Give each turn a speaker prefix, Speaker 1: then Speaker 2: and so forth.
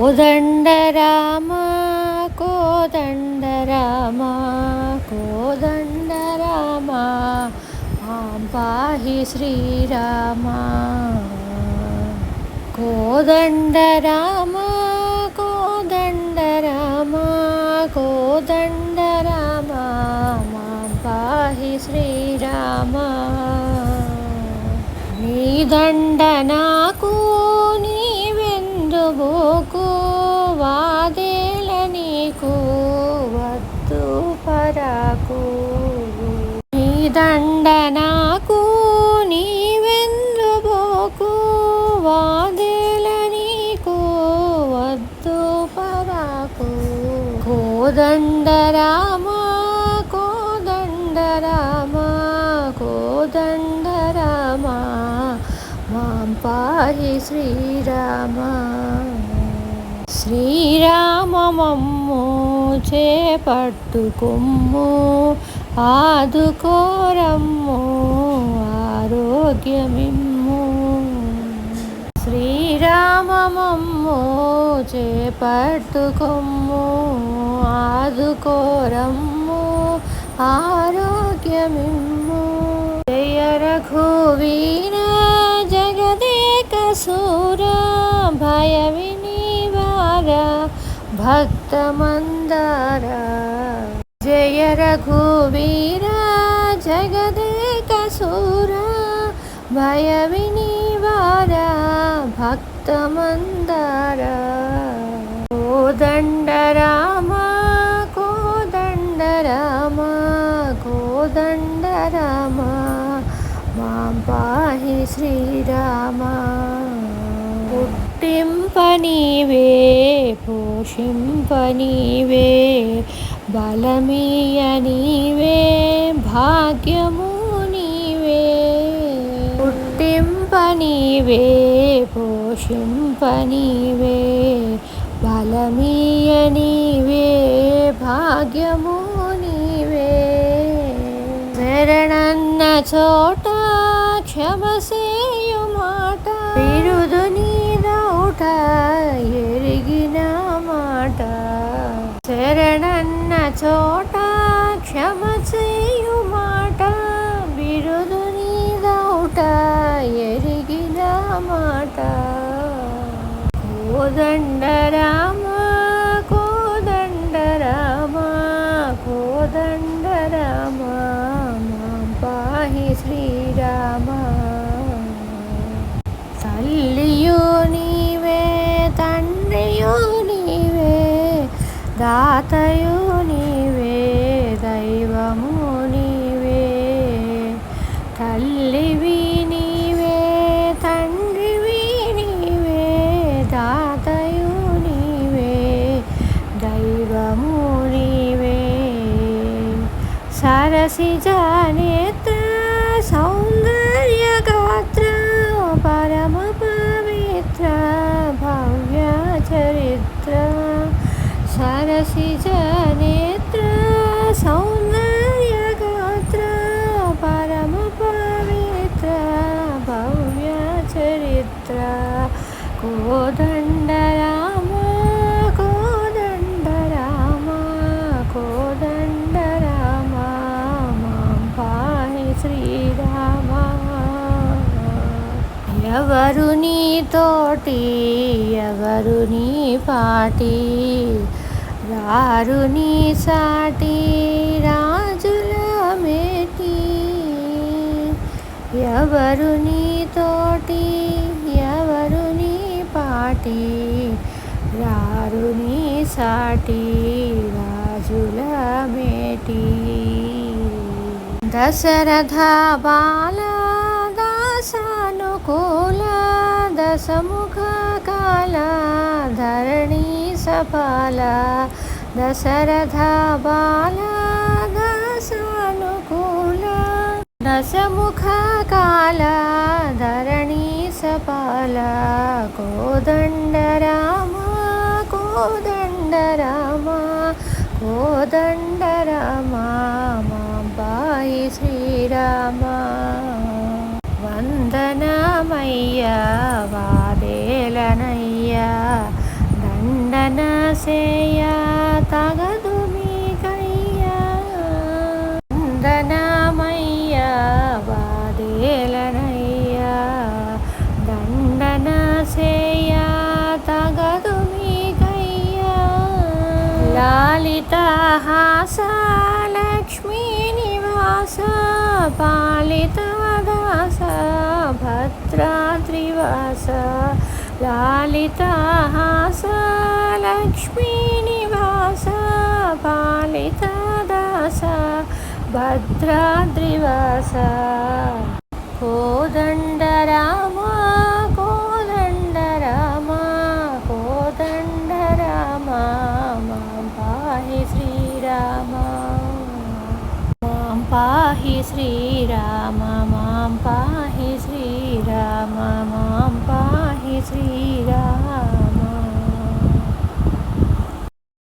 Speaker 1: కోదండరామ కోదండరామ కోదండరామ మాం పాహి శ్రీరామ. కోదండరామ కోదండరామ కోదండరామ మాం పాహి శ్రీరామ. నీ దండ నాకు నీవెందుకు వాదేల నీకు వద్దు పరాకు. నీ దండ నాకు నీవెందుకు వాదేల నీకు వద్దు పరాకు. కోదండరామ కోదండరామ కోదండరామ మాం పాహి శ్రీరామ. శ్రీరామ మమ్ము చేపట్టుకొమ్ము ఆదుకోరమ్ము ఆరోగ్యమిమ్ము. శ్రీరామ మమ్ము చేపట్టుకొమ్ము ఆదుకోరమ్ము ఆరోగ్యమిమ్ము. జయ రఘువీర జగదేక సూర భయ వినివార భక్త మందార. జయ రఘువీర జగదేక సూర భయ వినివార భక్త మందార. కోదండరామ కోదండరామ కోదండరామ మాం పాహి శ్రీరామ. పుట్టింప నీవే పోషింప నీవే బలమీయ నీవే భాగ్యము నీవే. పుట్టింప నీవే పోషింప నీవే బలమీయ నీవే భాగ్యము నీవే. శరణన్న చోట క్షమసేయు మాట బిరుదు నీదౌట ఎరిగిన మాట. శరణన్న చోట క్షమసేయు మాట బిరుదు నీదౌట ఎరిగిన మాట. కోదండరామ కోదండరామ కోదండరామ మాం పాహి శ్రీరామ. తల్లియు నీవే తండ్రియు నీవే దాతయు నీవే దైవము నీవే. తల్లివి నీవే తండ్రివి నీవే దాతయు నీవే దైవము నీవే. సరసిజ నేత్ర సౌందర్య గాత్ర పరమ పవిత్ర భవ్య చరిత్ర. సరసిజ నేత్ర సౌందర్య గాత్ర పరమ పవిత్ర భవ్య చరిత్ర. కోదండరామ కోదండరామ కోదండరామ మాం పాహి శ్రీరామ. ఎవరు నీతోటి ఎవరు నీ పాటి రారు నీ సాటి రాజుల మేటి. ఎవరు నీతోటి ఎవరు నీ పాటి రారు నీ సాటి రాజుల మేటి. దశరథ బాల దాసానుకూల దశముఖ కాల ధరణి సఫల. దశరథ బాల దాసానుకూల దశముఖ కాల ధరణి సఫల. కోదండరామ కోదండరామ కోదండరామ మాం పాహి శ్రీరామ. వందనమయ్యా వాదేలనయ్యా సేయ తగదు మీకయ్యా దండనమయ్యా వాదేలనయ్యా దండన సేయ తగదు మీకయ్యా లాలితహాస లక్ష్మీ నివాస పాలిత దాస భద్రాద్రివాస లాలితహాస లక్ష్మీ నివాస పాలిత దాస భద్రాద్రివాస కోదండ రామ కోదండ రామ కోదండ రామ మాం పాహి శ్రీరామ మాం పాహి శ్రీరామ